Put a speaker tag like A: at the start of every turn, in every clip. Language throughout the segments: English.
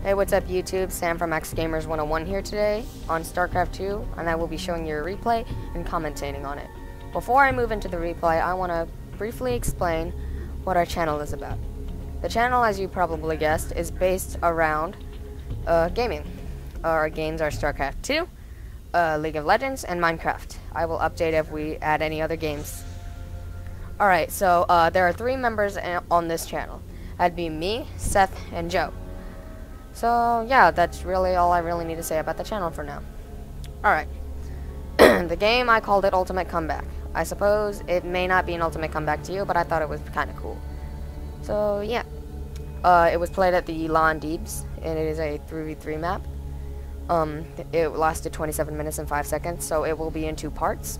A: Hey, what's up YouTube? Sam from XGamers 101 here today on StarCraft 2, and I will be showing you a replay and commentating on it. Before I move into the replay, I want to briefly explain what our channel is about. The channel, as you probably guessed, is based around gaming. Our games are StarCraft 2, League of Legends, and Minecraft. I will update if we add any other games. Alright, so there are 3 members on this channel. That'd be me, Seth, and Joe. So, yeah, that's really all I really need to say about the channel for now. Alright. The game, I called it Ultimate Comeback. I suppose it may not be an Ultimate Comeback to you, but I thought it was kind of cool. So, yeah. It was played at the Lawn Deebs, and it is a 3v3 map. It lasted 27 minutes and 5 seconds, so it will be in 2 parts.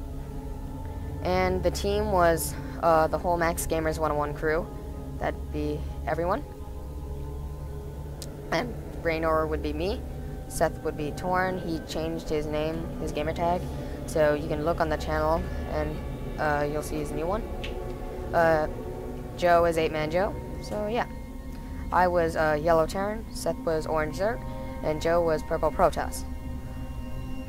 A: And the team was the whole Max Gamers 101 crew. That'd be everyone. And Raynor would be me. Seth would be Torn. He changed his name, his gamer tag, so you can look on the channel and you'll see his new one. Joe is 8-Man Joe. So yeah, I was Yellow Terran, Seth was Orange Zerg, and Joe was Purple Protoss.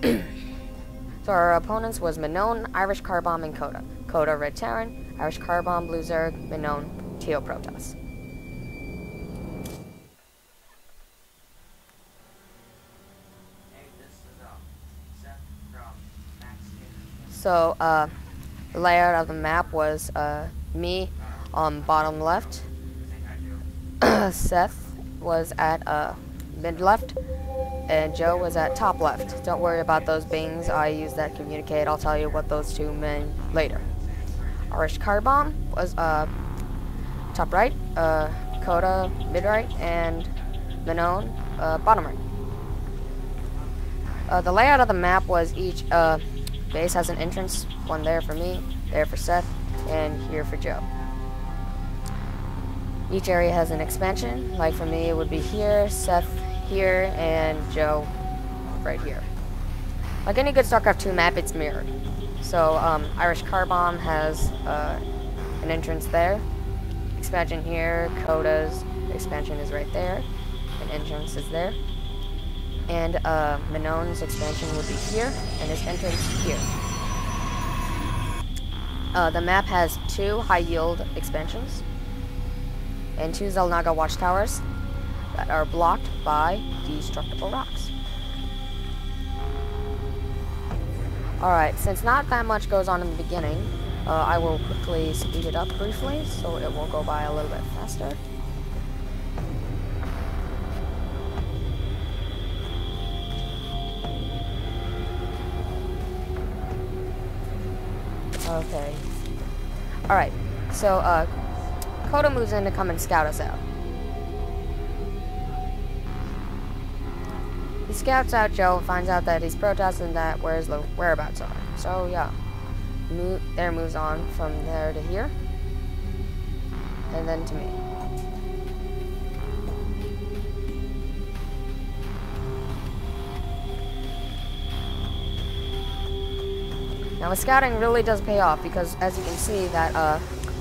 A: So our opponents was Minone, Irish Carbomb, and Coda. Coda Red Terran, Irish Carbomb, Blue Zerg, Minone, Teal Protoss. So, the layout of the map was me on bottom left, Seth was at mid left, and Joe was at top left. Don't worry about those bings, I use that to communicate. I'll tell you what those two mean later. Irish Carbomb was top right, Coda mid right, and Minone bottom right. The layout of the map was each base has an entrance, one there for me, there for Seth, and here for Joe. Each area has an expansion, like for me it would be here, Seth here, and Joe right here. Like any good StarCraft 2 map, it's mirrored. So Irish Carbomb has an entrance there, expansion here, Coda's expansion is right there, an entrance is there. And Minone's expansion would be here, and his entrance here. The map has 2 high-yield expansions, and 2 Xel'Naga watchtowers that are blocked by destructible rocks. Alright, since not that much goes on in the beginning, I will quickly speed it up briefly, so it will go by a little bit faster. Okay. Alright, so, Coda moves in to come and scout us out. He scouts out Joe, finds out that he's Protoss and that where his whereabouts are. So, yeah. There moves on from there to here. And then to me. Now, the scouting really does pay off because, as you can see, that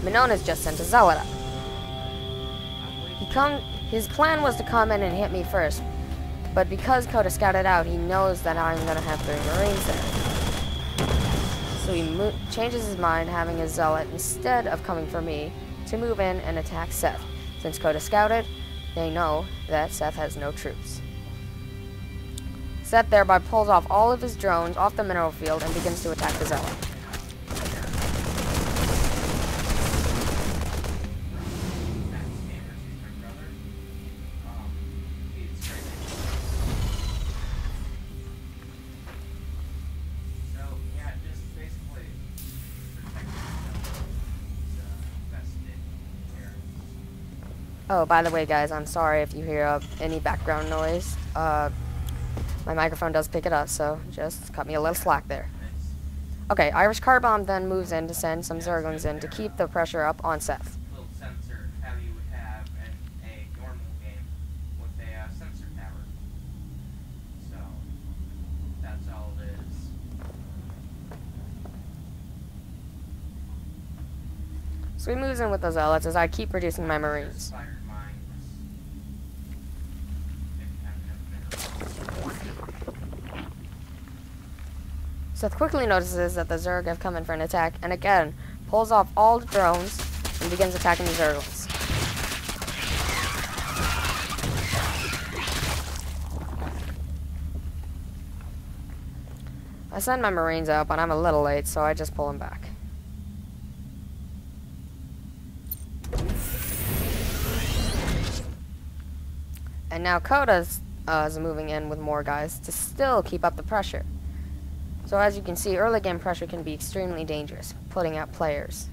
A: Minone has just sent a Zealot out. His plan was to come in and hit me first, but because Coda scouted out, he knows that I'm gonna have 3 Marines there. So he changes his mind, having his Zealot instead of coming for me to move in and attack Seth. Since Coda scouted, they know that Seth has no troops. Seth thereby pulls off all of his drones off the mineral field and begins to attack the Zealot. Oh, by the way, guys, I'm sorry if you hear any background noise. My microphone does pick it up, so just cut me a little slack there. Okay, Irish Carbomb then moves in to send some Zerglings in to keep the pressure up on Seth.
B: Little sensor how you would have in a normal game with a sensor tower. So that's all it is.
A: So he moves in with the Zealots as I keep reducing my Marines.
B: Inspired minds. If you
A: Seth quickly notices that the Zerg have come in for an attack, and again, pulls off all the drones and begins attacking the Zerglings. I send my Marines out, but I'm a little late, so I just pull them back. And now Coda's is moving in with more guys to still keep up the pressure. So as you can see, early game pressure can be extremely dangerous, putting out players.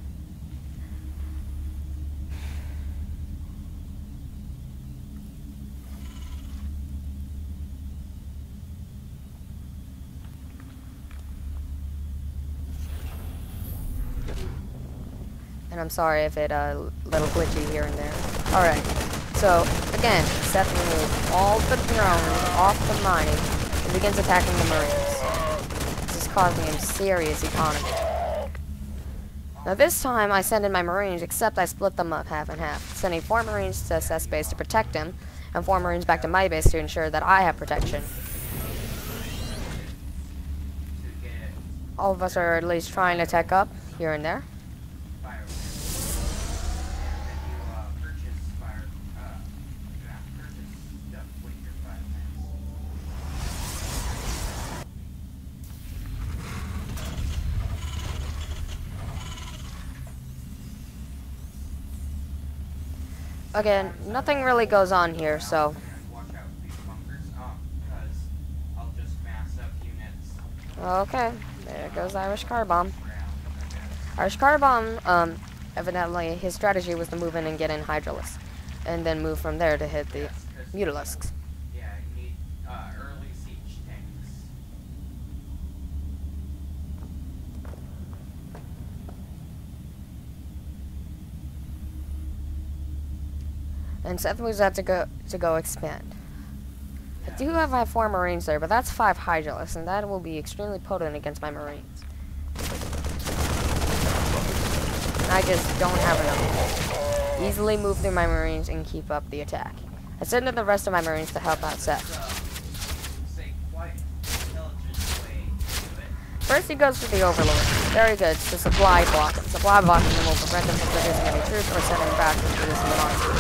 A: And I'm sorry if it a little glitchy here and there. Alright, so again, Seth removes all the drones off the mining and begins attacking the Marines. This is causing him serious economy. Now this time I send in my Marines, except I split them up half and half, sending 4 Marines to Seth's base to protect him, and 4 Marines back to my base to ensure that I have protection. All of us are at least trying to tech up here and there. Again, nothing really goes on here, so. Okay, there goes Irish Car Bomb. Irish Car Bomb, evidently his strategy was to move in and get in Hydralisk, and then move from there to hit the Mutalisks.
B: Yeah, you need early siege tanks.
A: And Seth moves out to go expand. I do have 4 Marines there, but that's 5 Hydralisks, and that will be extremely potent against my Marines. I just don't have enough. Easily move through my Marines and keep up the attack. I send in the rest of my Marines to help out Seth. First he goes for the Overlord. Very good. It's the supply block. Supply blocking him will prevent him from producing any troops or send him back from producing an army.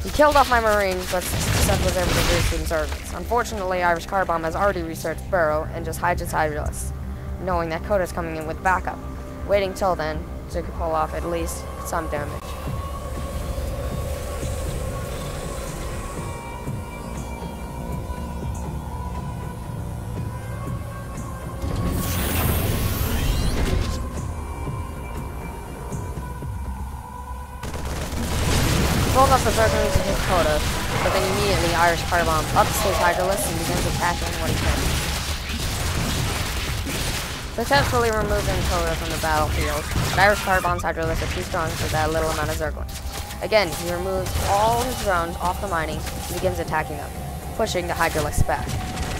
A: He killed off my Marines, but Seth was able to boost some Zerglings. Unfortunately, Irish Car Bomb has already researched Burrow and just hides its Hydralisk, knowing that Coda's coming in with backup, waiting till then to pull off at least some damage. Pulled off the Zerglings to hit Coda, but then immediately Irish Car Bomb ups his Hydralisk and begins attacking what he can. Successfully removing Coda from the battlefield, but Irish Car Bomb's Hydralisk are too strong for that little amount of Zerglings. Again, he removes all his drones off the mining and begins attacking them, pushing the Hydralisk back.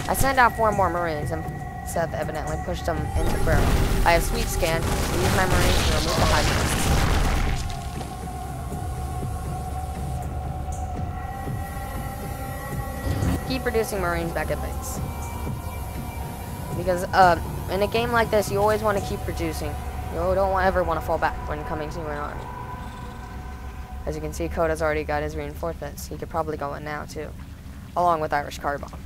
A: I send out 4 more Marines, and Seth evidently pushed them into Burrow. I have Sweet Scan, and use my Marines to remove the Hydralisks. Keep producing Marines back at base. Because in a game like this, you always want to keep producing. You don't ever want to fall back when coming to an army. As you can see, Coda's already got his reinforcements. He could probably go in now too, along with Irish Car Bomb.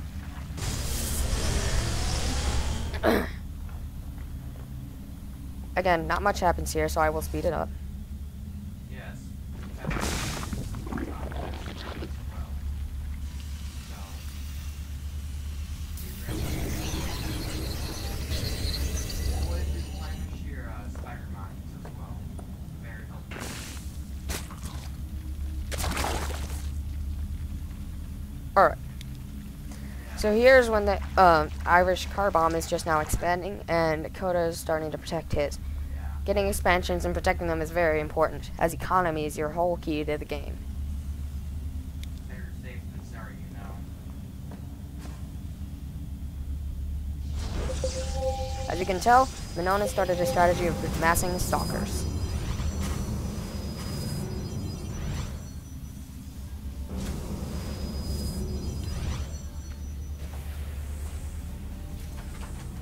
A: Again, not much happens here, so I will speed it up. Alright. So here's when the Irish Car Bomb is just now expanding, and Coda is starting to protect his. Getting expansions and protecting them is very important, as economy is your whole key to the game. As you can tell, Minon has started a strategy of massing stalkers.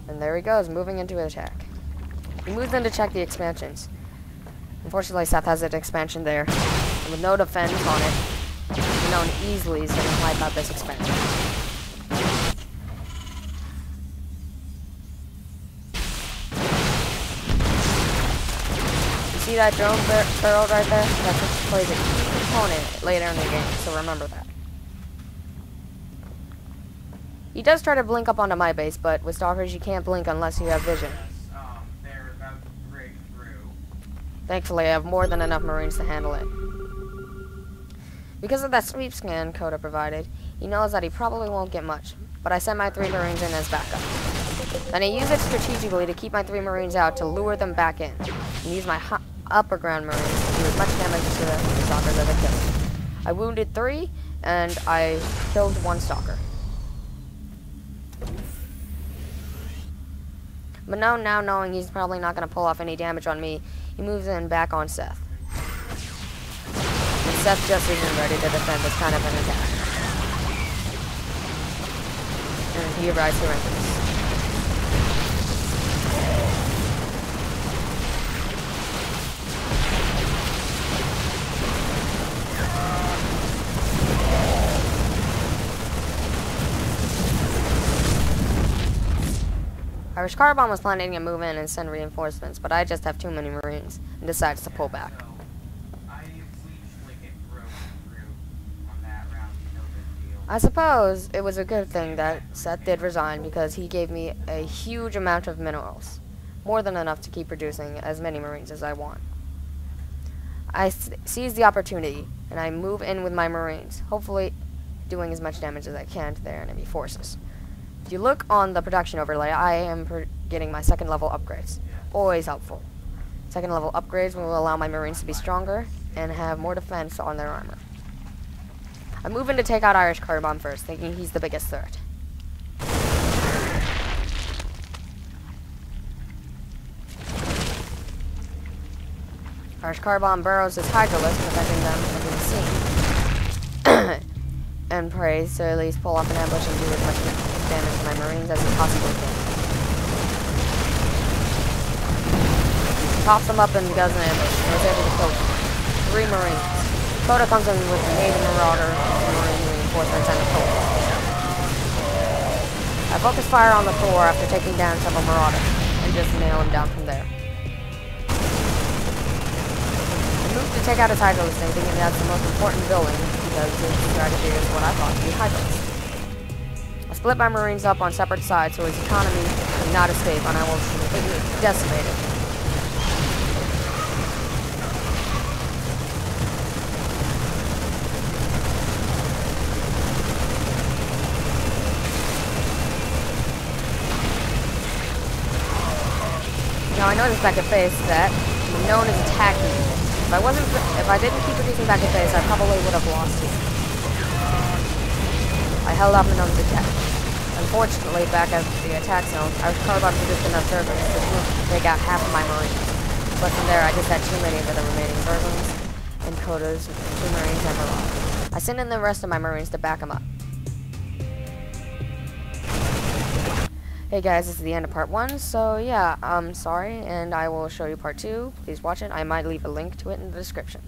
A: And And there he goes, moving into attack. He moves in to check the expansions. Unfortunately, Seth has an expansion there. And with no defense on it, Unknown easily is going to wipe out this expansion. You see that drone barrel right there? That's what plays a key component later in the game, so remember that. He does try to blink up onto my base, but with stalkers you can't blink unless you have vision.
B: They're about to break through.
A: Thankfully, I have more than enough Marines to handle it. Because of that sweep scan Coda provided, he knows that he probably won't get much, but I sent my 3 Marines in as backup. Then I use it strategically to keep my 3 Marines out to lure them back in, and use my upper ground Marines to do as much damage to the stalkers as I could. I wounded 3, and I killed 1 stalker. But now knowing he's probably not going to pull off any damage on me, he moves in back on Seth. And Seth just isn't ready to defend this kind of an attack. And he arrives here in this. Irish Car Bomb was planning to move in and send reinforcements, but I just have too many Marines and decides to pull back.
B: So, I usually get broken through on that round, no big deal.
A: I suppose it was a good thing that Seth did resign because he gave me a huge amount of minerals. More than enough to keep producing as many Marines as I want. I seize the opportunity and I move in with my Marines, hopefully doing as much damage as I can to their enemy forces. If you look on the production overlay, I am getting my 2nd level upgrades. Always helpful. 2nd level upgrades will allow my Marines to be stronger and have more defense on their armor. I move in to take out Irish Car Bomb first, thinking he's the biggest threat. Irish Car Bomb burrows his Hydralisk, preventing them from being seen. And prays to at least pull off an ambush and do as much damage to my Marines as he possibly can. Pops them up and does an ambush, and was able to kill 3 Marines. Coda comes in with the Native Marauder and Marine reinforcements and a Thor. I focus fire on the Thor after taking down several Marauders, and just nail him down from there. I moved to take out his Hydralisk, thinking that's the most important building, because his strategy is what I thought to be Hydralisk. I split my Marines up on separate sides so his economy cannot escape, and I will completely decimate it. Now I noticed back at base that Unknown is attacking me. If I didn't keep producing back at base, I probably would have lost it. I held off Unknown's attack. Unfortunately, back at the attack zone, I was carbon produced enough servants to take out half of my Marines. But from there, I just had too many for the remaining servants, and Coda's 2 Marines and Marauder. I sent in the rest of my Marines to back them up. Hey guys, this is the end of part 1, so yeah, I'm sorry, and I will show you part 2. Please watch it. I might leave a link to it in the description.